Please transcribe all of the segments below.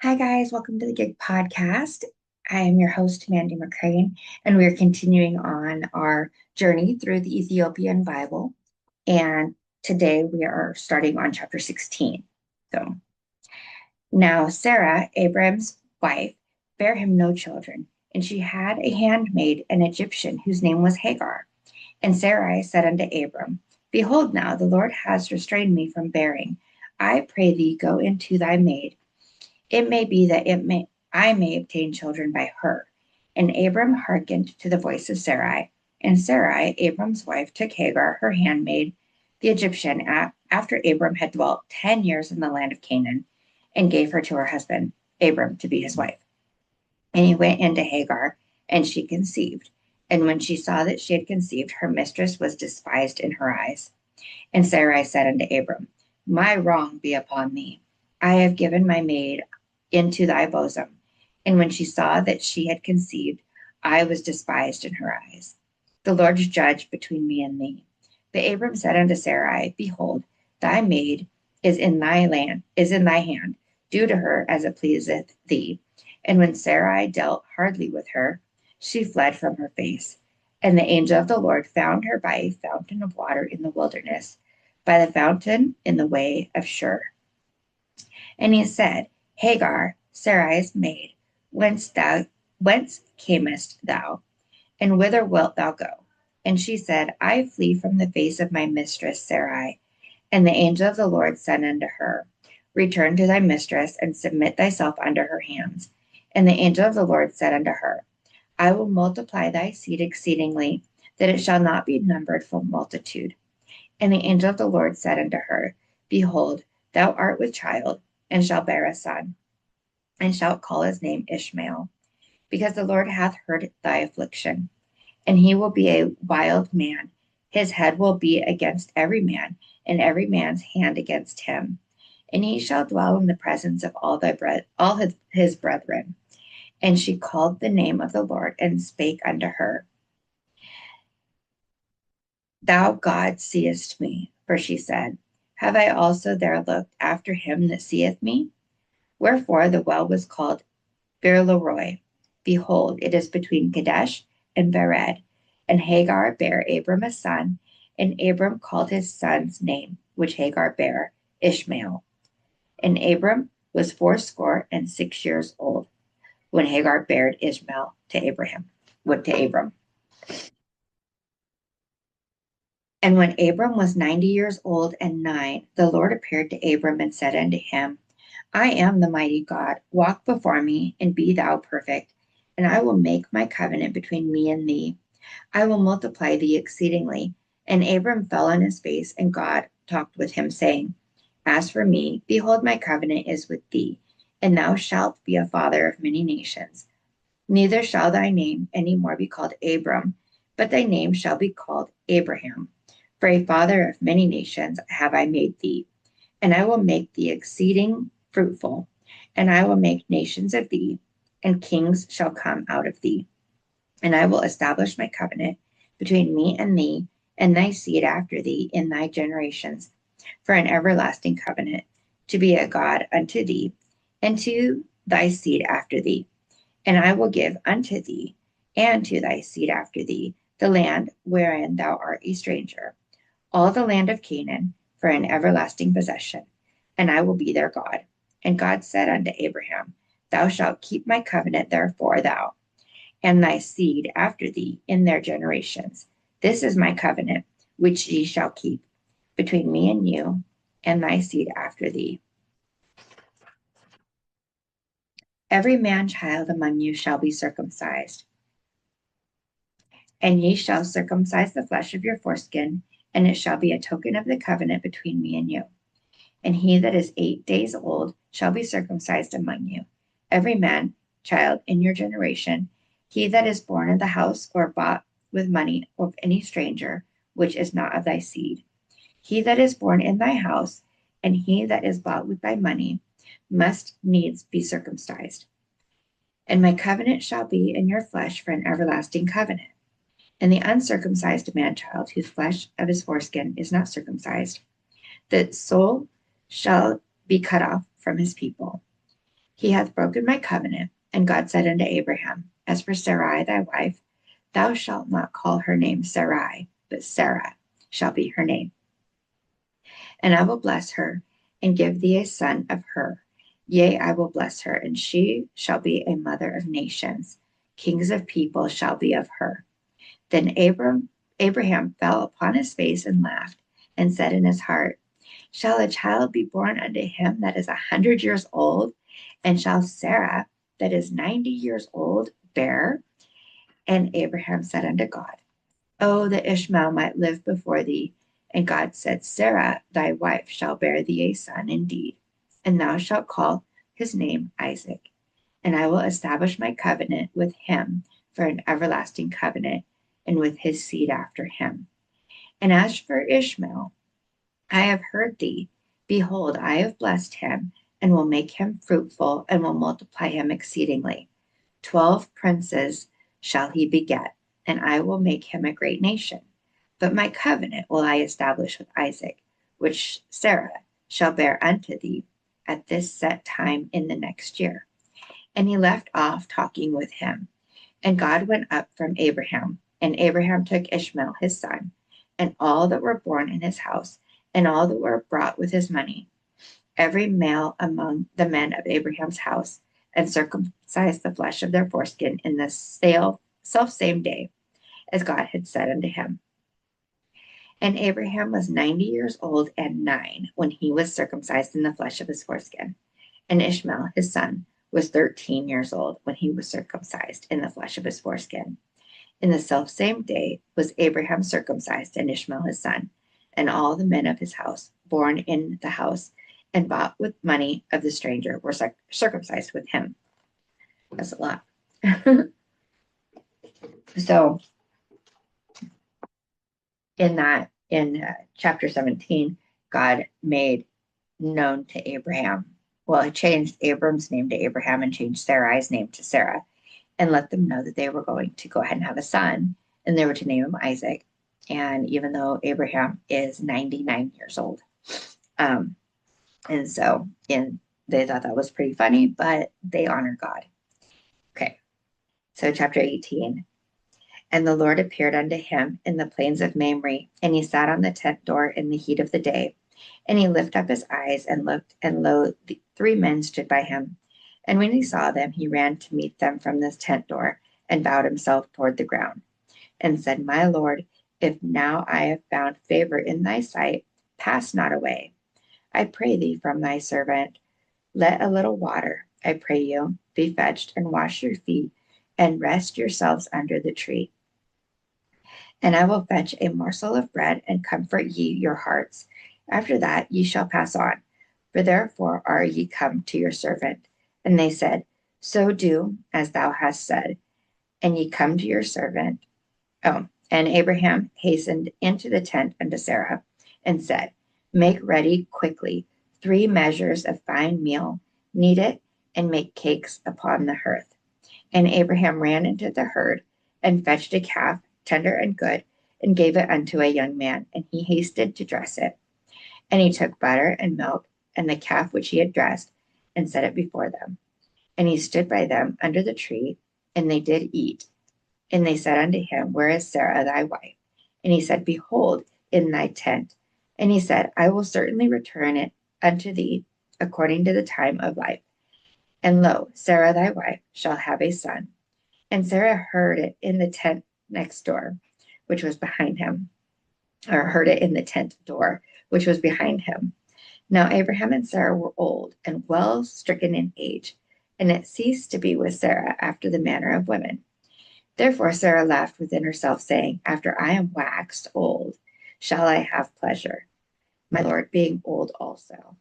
Hi, guys. Welcome to the Gig Podcast. I am your host, Mandy McCrane, and we're continuing on our journey through the Ethiopian Bible. And today we are starting on chapter 16. So now Sarah, Abraham's wife, bare him no children, and she had a handmaid, an Egyptian, whose name was Hagar. And Sarai said unto Abram, Behold, now the Lord has restrained me from bearing. I pray thee, go into thy maid. It may be that I may obtain children by her. And Abram hearkened to the voice of Sarai. And Sarai, Abram's wife, took Hagar, her handmaid, the Egyptian, after Abram had dwelt 10 years in the land of Canaan, and gave her to her husband, Abram, to be his wife. And he went into Hagar, and she conceived. And when she saw that she had conceived, her mistress was despised in her eyes. And Sarai said unto Abram, My wrong be upon thee. I have given my maid into thy bosom. And when she saw that she had conceived, I was despised in her eyes. The Lord judge between me and thee. But Abram said unto Sarai, Behold, thy maid is in thy hand. Do to her as it pleaseth thee. And when Sarai dealt hardly with her, she fled from her face. And the angel of the Lord found her by a fountain of water in the wilderness, by the fountain in the way of Shur. And he said, Hagar, Sarai's maid, whence camest thou, and whither wilt thou go? And she said, I flee from the face of my mistress Sarai. And the angel of the Lord said unto her, Return to thy mistress, and submit thyself under her hands. And the angel of the Lord said unto her, I will multiply thy seed exceedingly, that it shall not be numbered for multitude. And the angel of the Lord said unto her, Behold, thou art with child, and shalt bear a son, and shalt call his name Ishmael, because the Lord hath heard thy affliction. And he will be a wild man. His head will be against every man, and every man's hand against him. And he shall dwell in the presence of all his brethren. And she called the name of the Lord, and spake unto her, Thou God seest me. For she said, Have I also there looked after him that seeth me? Wherefore the well was called Beer-lahai. Behold, it is between Kadesh and Bered. And Hagar bare Abram a son, and Abram called his son's name, which Hagar bare, Ishmael. And Abram was 86 old, when Hagar bare Ishmael to Abram. And when Abram was 90 years old and 9, the Lord appeared to Abram and said unto him, I am the mighty God. Walk before me, and be thou perfect, and I will make my covenant between me and thee. I will multiply thee exceedingly. And Abram fell on his face, and God talked with him, saying, As for me, behold, my covenant is with thee, and thou shalt be a father of many nations. Neither shall thy name any more be called Abram, but thy name shall be called Abraham. For a father of many nations have I made thee, and I will make thee exceeding fruitful, and I will make nations of thee, and kings shall come out of thee. And I will establish my covenant between me and thee, and thy seed after thee in thy generations, for an everlasting covenant, to be a God unto thee, and to thy seed after thee. And I will give unto thee, and to thy seed after thee, the land wherein thou art a stranger, all the land of Canaan, for an everlasting possession, and I will be their God. And God said unto Abraham, Thou shalt keep my covenant, therefore thou, and thy seed after thee in their generations. This is my covenant, which ye shall keep, between me and you, and thy seed after thee. Every man child among you shall be circumcised, and ye shall circumcise the flesh of your foreskin, and it shall be a token of the covenant between me and you. And he that is 8 days old shall be circumcised among you, every man child in your generation, he that is born in the house or bought with money of any stranger, which is not of thy seed. He that is born in thy house, and he that is bought with thy money, must needs be circumcised. And my covenant shall be in your flesh for an everlasting covenant. And the uncircumcised man child, whose flesh of his foreskin is not circumcised, the soul shall be cut off from his people. He hath broken my covenant. And God said unto Abraham, As for Sarai thy wife, thou shalt not call her name Sarai, but Sarah shall be her name. And I will bless her, and give thee a son of her. Yea, I will bless her, and she shall be a mother of nations. Kings of people shall be of her. Then Abraham fell upon his face and laughed, and said in his heart, Shall a child be born unto him that is 100 years old? And shall Sarah, that is 90 years old, bear? And Abraham said unto God, Oh, that Ishmael might live before thee. And God said, Sarah, thy wife, shall bear thee a son indeed, and thou shalt call his name Isaac. And I will establish my covenant with him for an everlasting covenant, and with his seed after him. And as for Ishmael, I have heard thee. Behold, I have blessed him, and will make him fruitful, and will multiply him exceedingly. 12 princes shall he beget, and I will make him a great nation. But my covenant will I establish with Isaac, which Sarah shall bear unto thee at this set time in the next year. And he left off talking with him. And God went up from Abraham, and Abraham took Ishmael his son, and all that were born in his house, and all that were brought with his money, every male among the men of Abraham's house, and circumcised the flesh of their foreskin in the self-same day, as God had said unto him. And Abraham was 90 years old and 9 when he was circumcised in the flesh of his foreskin. And Ishmael, his son, was 13 years old when he was circumcised in the flesh of his foreskin. In the selfsame day was Abraham circumcised, and Ishmael his son, and all the men of his house, born in the house, and bought with money of the stranger, were circumcised with him. That's a lot. So in chapter 17, God made known to Abraham. Well, he changed Abram's name to Abraham and changed Sarai's name to Sarah, and let them know that they were going to go ahead and have a son, and they were to name him Isaac. And even though Abraham is 99 years old. And so they thought that was pretty funny, but they honor God. Okay, so chapter 18. And the Lord appeared unto him in the plains of Mamre, and he sat on the tent door in the heat of the day. And he lifted up his eyes and looked, and lo, 3 men stood by him. And when he saw them, he ran to meet them from this tent door, and bowed himself toward the ground, and said, My Lord, if now I have found favor in thy sight, pass not away. I pray thee from thy servant. Let a little water, I pray you, be fetched, and wash your feet, and rest yourselves under the tree. And I will fetch a morsel of bread, and comfort ye your hearts. After that ye shall pass on, for therefore are ye come to your servant. And they said, So do as thou hast said, and ye come to your servant. Oh, and Abraham hastened into the tent unto Sarah, and said, Make ready quickly 3 measures of fine meal, knead it, and make cakes upon the hearth. And Abraham ran into the herd, and fetched a calf, tender and good, and gave it unto a young man, and he hasted to dress it. And he took butter and milk, and the calf which he had dressed, and set it before them. And he stood by them under the tree, and they did eat. And they said unto him, Where is Sarah thy wife? And he said, Behold, in thy tent. And he said, I will certainly return it unto thee according to the time of life. And lo, Sarah thy wife shall have a son. And Sarah heard it in the tent next door, which was behind him, or heard it in the tent door, which was behind him. Now Abraham and Sarah were old and well stricken in age, and it ceased to be with Sarah after the manner of women. Therefore Sarah laughed within herself, saying, After I am waxed old, shall I have pleasure, my Lord being old also.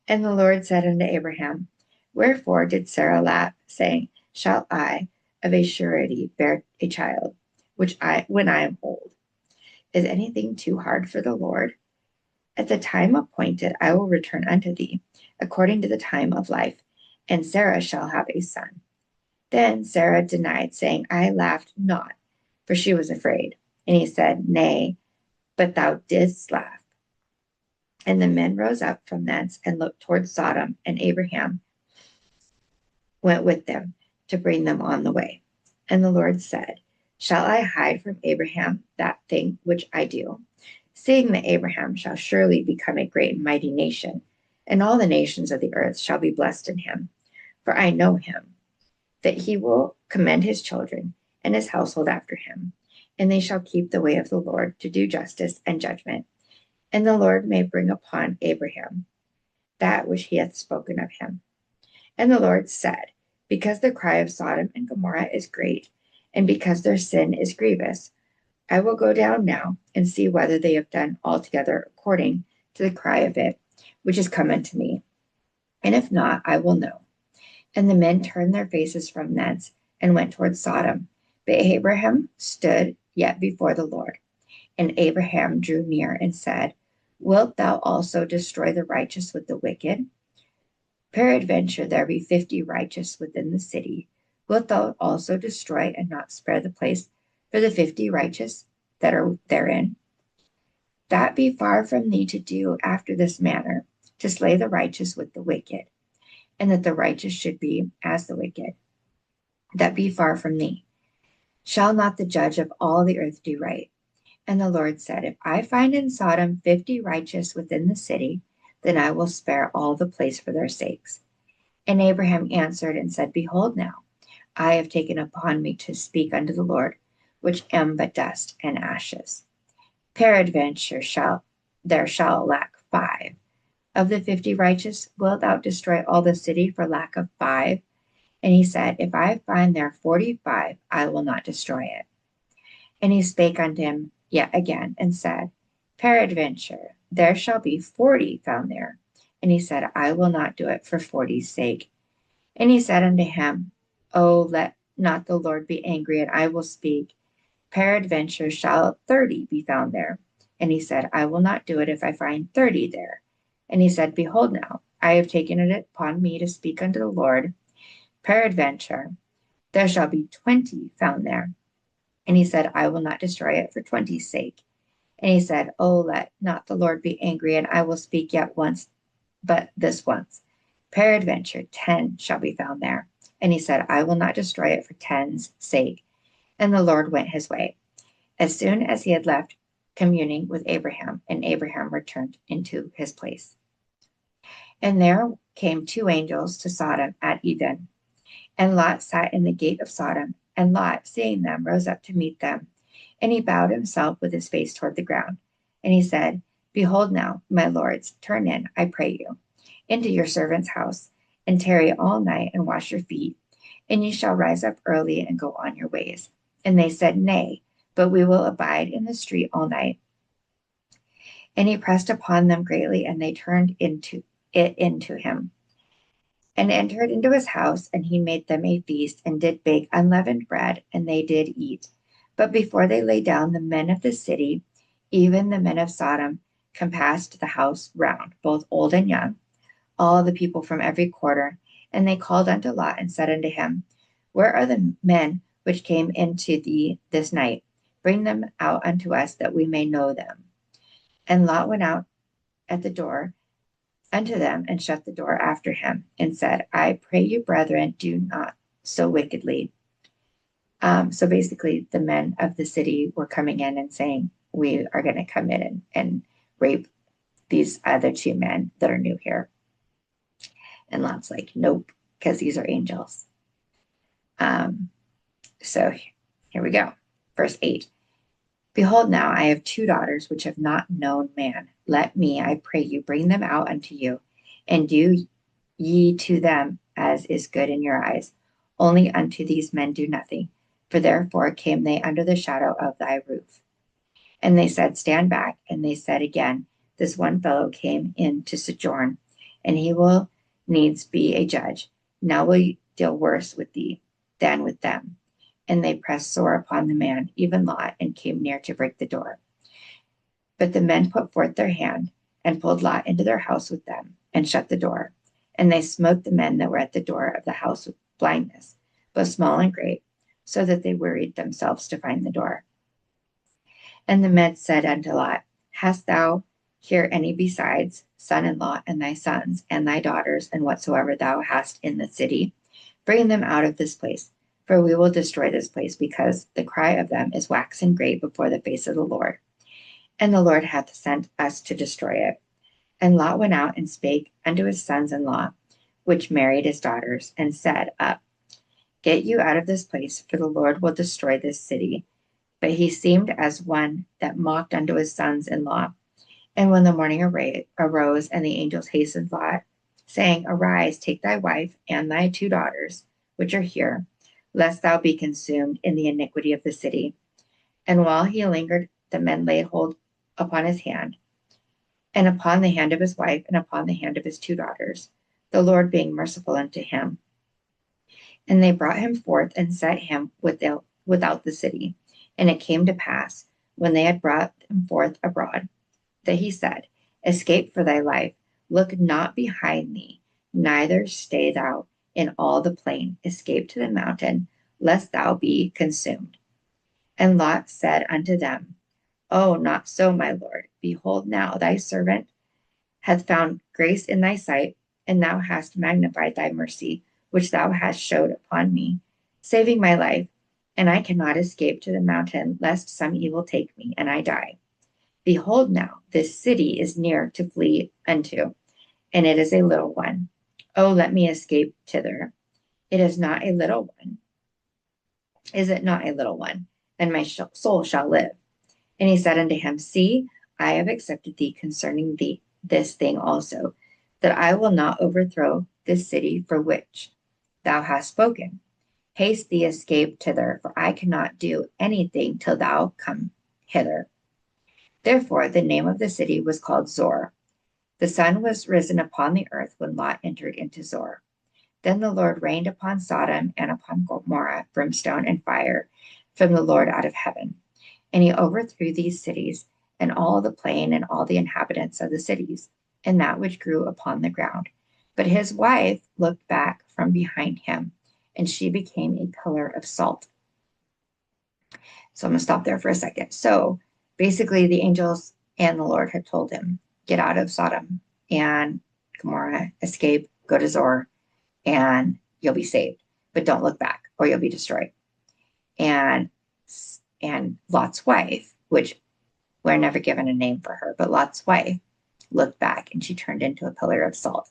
And the Lord said unto Abraham, Wherefore did Sarah laugh, saying, Shall I of a surety bear a child, when I am old? Is anything too hard for the Lord? At the time appointed I will return unto thee, according to the time of life, and Sarah shall have a son. Then Sarah denied, saying, I laughed not, for she was afraid. And he said, Nay, but thou didst laugh. And the men rose up from thence and looked toward Sodom, and Abraham went with them to bring them on the way. And the Lord said, shall I hide from Abraham that thing which I do? Seeing that Abraham shall surely become a great and mighty nation, and all the nations of the earth shall be blessed in him. For I know him, that he will commend his children and his household after him, and they shall keep the way of the Lord to do justice and judgment. And the Lord may bring upon Abraham that which he hath spoken of him. And the Lord said, because the cry of Sodom and Gomorrah is great, and because their sin is grievous, I will go down now and see whether they have done altogether according to the cry of it, which is come unto me. And if not, I will know. And the men turned their faces from thence and went toward Sodom. But Abraham stood yet before the Lord. And Abraham drew near and said, wilt thou also destroy the righteous with the wicked? Peradventure there be 50 righteous within the city. Wilt thou also destroy and not spare the place for the 50 righteous that are therein? That be far from thee to do after this manner, to slay the righteous with the wicked, and that the righteous should be as the wicked. That be far from thee. Shall not the judge of all the earth do right? And the Lord said, if I find in Sodom 50 righteous within the city, then I will spare all the place for their sakes. And Abraham answered and said, behold now, I have taken upon me to speak unto the Lord, which am but dust and ashes. Peradventure there shall lack 5. Of the 50 righteous, wilt thou destroy all the city for lack of 5? And he said, if I find there 45, I will not destroy it. And he spake unto him yet again, and said, peradventure there shall be 40 found there. And he said, I will not do it for 40's sake. And he said unto him, oh, let not the Lord be angry, and I will speak. Peradventure shall 30 be found there. And he said, I will not do it if I find 30 there. And he said, behold now, I have taken it upon me to speak unto the Lord. Peradventure there shall be 20 found there. And he said, I will not destroy it for 20's sake. And he said, oh, let not the Lord be angry, and I will speak yet once, but this once. Peradventure 10 shall be found there. And he said, I will not destroy it for 10's sake. And the Lord went his way, as soon as he had left communing with Abraham, and Abraham returned into his place. And there came 2 angels to Sodom at even, and Lot sat in the gate of Sodom. And Lot, seeing them, rose up to meet them. And he bowed himself with his face toward the ground. And he said, behold now, my lords, turn in, I pray you, into your servant's house, and tarry all night, and wash your feet, and ye shall rise up early and go on your ways. And they said, nay, but we will abide in the street all night. And he pressed upon them greatly, and they turned into him, and entered into his house, and he made them a feast, and did bake unleavened bread, and they did eat. But before they lay down, the men of the city, even the men of Sodom, compassed the house round, both old and young, all the people from every quarter. And they called unto Lot, and said unto him, where are the men which came into thee this night? Bring them out unto us, that we may know them. And Lot went out at the door unto them, and shut the door after him, and said, I pray you, brethren, do not so wickedly. So basically, the men of the city were coming in and saying, we are going to come in and rape these other 2 men that are new here. And Lot's like, nope, because these are angels. So here we go. Verse 8. Behold, now I have 2 daughters which have not known man. Let me, I pray you, bring them out unto you, and do ye to them as is good in your eyes. Only unto these men do nothing, for therefore came they under the shadow of thy roof. And they said, stand back. And they said again, this one fellow came in to sojourn, and he will needs be a judge. Now will you deal worse with thee than with them. And they pressed sore upon the man, even Lot, and came near to break the door. But the men put forth their hand, and pulled Lot into their house with them, and shut the door. And they smote the men that were at the door of the house with blindness, both small and great, so that they wearied themselves to find the door. And the men said unto Lot, hast thou here any besides son-in-law, and thy sons, and thy daughters, and whatsoever thou hast in the city? Bring them out of this place, for we will destroy this place, because the cry of them is waxen great before the face of the Lord. And the Lord hath sent us to destroy it. And Lot went out and spake unto his sons-in-law, which married his daughters, and said, Up, get you out of this place, for the Lord will destroy this city. But he seemed as one that mocked unto his sons-in-law. And when the morning arose, and the angels hastened Lot, saying, Arise, take thy wife and thy 2 daughters, which are here, lest thou be consumed in the iniquity of the city. And while he lingered, the men laid hold upon his hand, and upon the hand of his wife, and upon the hand of his 2 daughters, the Lord being merciful unto him. And they brought him forth and set him without the city. And it came to pass, when they had brought him forth abroad, that he said, Escape for thy life, look not behind thee, neither stay thou in all the plain, escape to the mountain, lest thou be consumed. And Lot said unto them, Oh, not so, my Lord. Behold, now thy servant hath found grace in thy sight, and thou hast magnified thy mercy, which thou hast showed upon me, saving my life, and I cannot escape to the mountain, lest some evil take me, and I die. Behold now, this city is near to flee unto, and it is a little one. Oh, let me escape thither. It is not a little one. Is it not a little one? And my soul shall live. And he said unto him, See, I have accepted thee concerning thee this thing also, that I will not overthrow this city for which thou hast spoken. Haste thee, escape thither, for I cannot do anything till thou come hither. Therefore the name of the city was called Zor. The sun was risen upon the earth when Lot entered into Zor. Then the Lord rained upon Sodom and upon Gomorrah brimstone and fire from the Lord out of heaven. And he overthrew these cities, and all the plain, and all the inhabitants of the cities, and that which grew upon the ground. But his wife looked back from behind him, and she became a pillar of salt. So I'm going to stop there for a second. So basically, the angels and the Lord had told him, Get out of Sodom and Gomorrah, escape, go to Zor, and you'll be saved. But don't look back, or you'll be destroyed. And Lot's wife, which we're never given a name for her, but Lot's wife looked back, and she turned into a pillar of salt.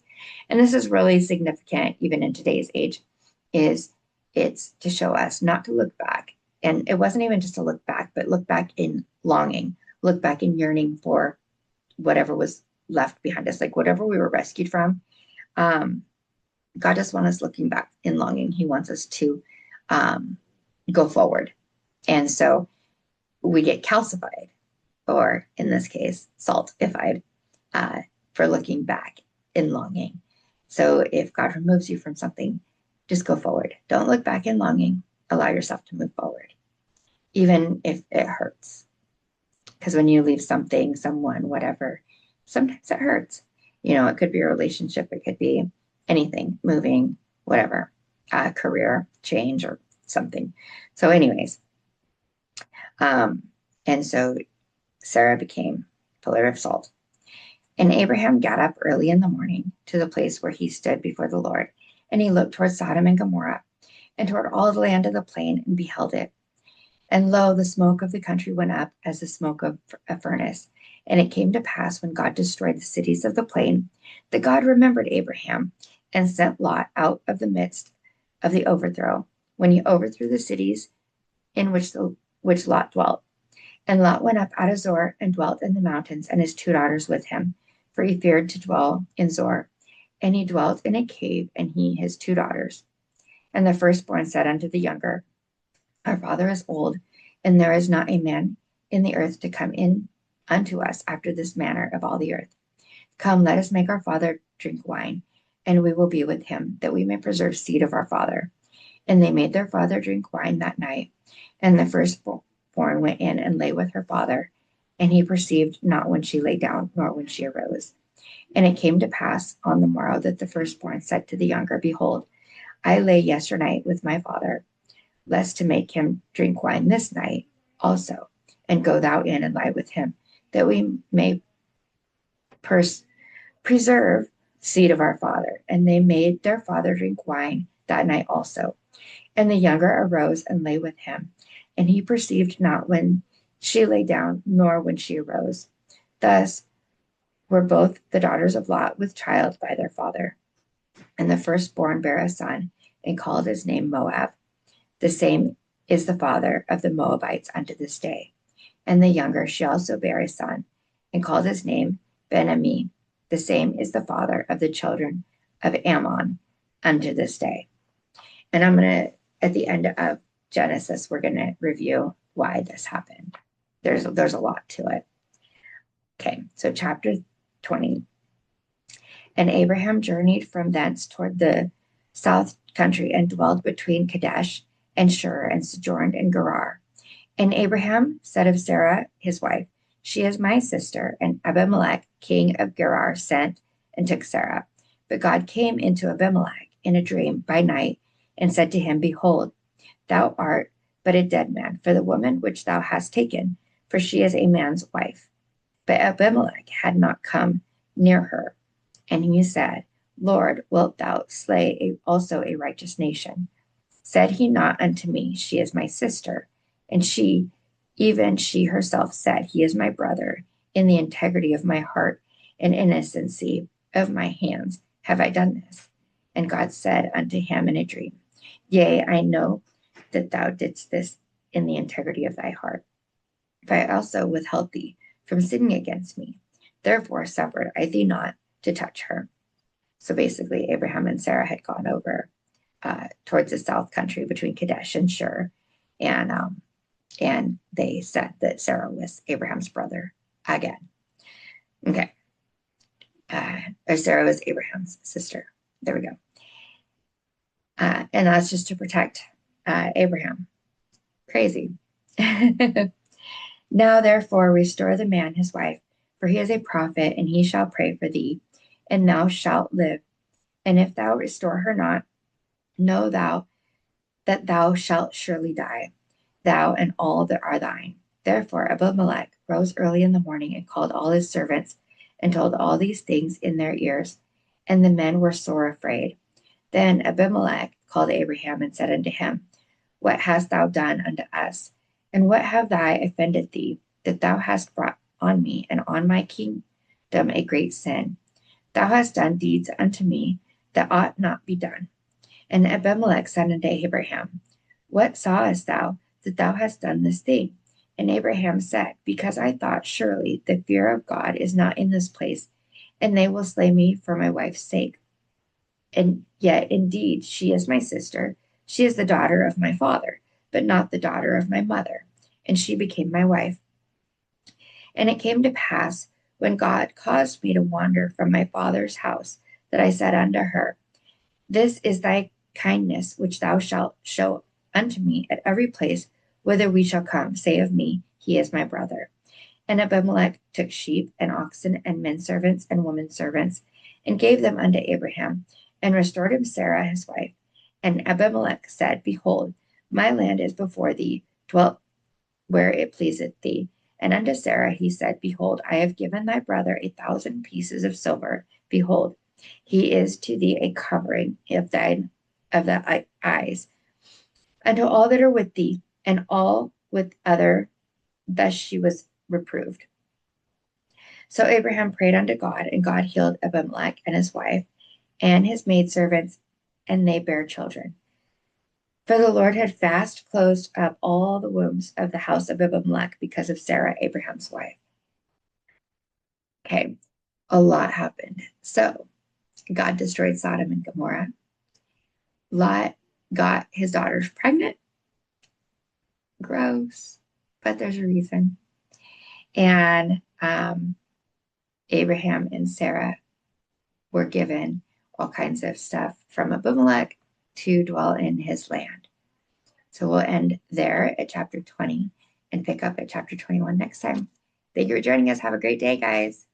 And this is really significant, even in today's age, it's to show us not to look back. And it wasn't even just to look back, but look back in longing, look back in yearning for whatever was left behind us, like whatever we were rescued from. God doesn't want us looking back in longing. He wants us to go forward. And so we get calcified, or in this case, saltified, for looking back in longing. So if God removes you from something, just go forward. Don't look back in longing. Allow yourself to move forward, even if it hurts. Because when you leave something, someone, whatever, sometimes it hurts. It could be a relationship. It could be anything, moving, whatever, career change or something. So anyways, and so Sarah became a pillar of salt. And Abraham got up early in the morning to the place where he stood before the Lord, and he looked toward Sodom and Gomorrah, and toward all the land of the plain, and beheld it. And lo, the smoke of the country went up as the smoke of a furnace. And it came to pass, when God destroyed the cities of the plain, that God remembered Abraham, and sent Lot out of the midst of the overthrow, when he overthrew the cities in which Lot dwelt. And Lot went up out of Zor, and dwelt in the mountains, and his 2 daughters with him, for he feared to dwell in Zor. And he dwelt in a cave, and his 2 daughters. And the firstborn said unto the younger, Our father is old, and there is not a man in the earth to come in unto us after this manner of all the earth. Come, let us make our father drink wine, and we will be with him, that we may preserve seed of our father. And they made their father drink wine that night. And the firstborn went in and lay with her father, and he perceived not when she lay down, nor when she arose. And it came to pass on the morrow that the firstborn said to the younger, Behold, I lay yesternight with my father, lest to make him drink wine this night also. And go thou in and lie with him, that we may preserve seed of our father. And they made their father drink wine that night also. And the younger arose and lay with him. And he perceived not when she lay down, nor when she arose. Thus were both the daughters of Lot with child by their father. And the firstborn bare a son, and called his name Moab. The same is the father of the Moabites unto this day. And the younger she also bare a son, and called his name Ben-Ammi. The same is the father of the children of Ammon unto this day. And I'm going to, at the end of Genesis, we're going to review why this happened. There's a lot to it. Okay, so chapter 20. And Abraham journeyed from thence toward the south country and dwelled between Kadesh and Shur and sojourned in Gerar. And Abraham said of Sarah, his wife, she is my sister. And Abimelech, king of Gerar, sent and took Sarah. But God came into Abimelech in a dream by night and said to him, behold, thou art but a dead man for the woman which thou hast taken, for she is a man's wife. But Abimelech had not come near her. And he said, Lord, wilt thou slay also a righteous nation? Said he not unto me, she is my sister? And she, even she herself said, he is my brother. In the integrity of my heart and innocency of my hands have I done this. And God said unto him in a dream, yea, I know that thou didst this in the integrity of thy heart. For I also withheld thee from sinning against me. Therefore suffered I thee not to touch her. So basically, Abraham and Sarah had gone over towards the south country between Kadesh and Shur, and they said that Sarah was Abraham's brother again. Okay, or Sarah was Abraham's sister. There we go. And that's just to protect Abraham. Crazy. Now, therefore, restore the man his wife, for he is a prophet, and he shall pray for thee, and thou shalt live. And if thou restore her not, know thou that thou shalt surely die, thou and all that are thine. Therefore Abimelech rose early in the morning and called all his servants and told all these things in their ears, and the men were sore afraid. Then Abimelech called Abraham and said unto him, what hast thou done unto us? And what have I offended thee, that thou hast brought on me and on my kingdom a great sin? Thou hast done deeds unto me that ought not be done. And Abimelech said unto Abraham, what sawest thou that thou hast done this thing? And Abraham said, because I thought, surely the fear of God is not in this place, and they will slay me for my wife's sake. And yet, indeed, she is my sister. She is the daughter of my father, but not the daughter of my mother. And she became my wife. And it came to pass, when God caused me to wander from my father's house, that I said unto her, this is thy kindness which thou shalt show unto me at every place whither we shall come. Say of me, he is my brother. And Abimelech took sheep and oxen and men servants and women servants, and gave them unto Abraham, and restored him Sarah his wife. And Abimelech said, behold, my land is before thee, dwell where it pleaseth thee. And unto Sarah he said, behold, I have given thy brother 1,000 pieces of silver. Behold, he is to thee a covering of the eyes. Unto all that are with thee, and all with other, thus she was reproved. So Abraham prayed unto God, and God healed Abimelech and his wife, and his maidservants, and they bare children. For the Lord had fast closed up all the wombs of the house of Abimelech because of Sarah, Abraham's wife. Okay, a lot happened. So God destroyed Sodom and Gomorrah. Lot got his daughters pregnant. Gross, but there's a reason. And Abraham and Sarah were given all kinds of stuff from Abimelech to dwell in his land. So we'll end there at chapter 20 and pick up at chapter 21 next time. Thank you for joining us. Have a great day, guys.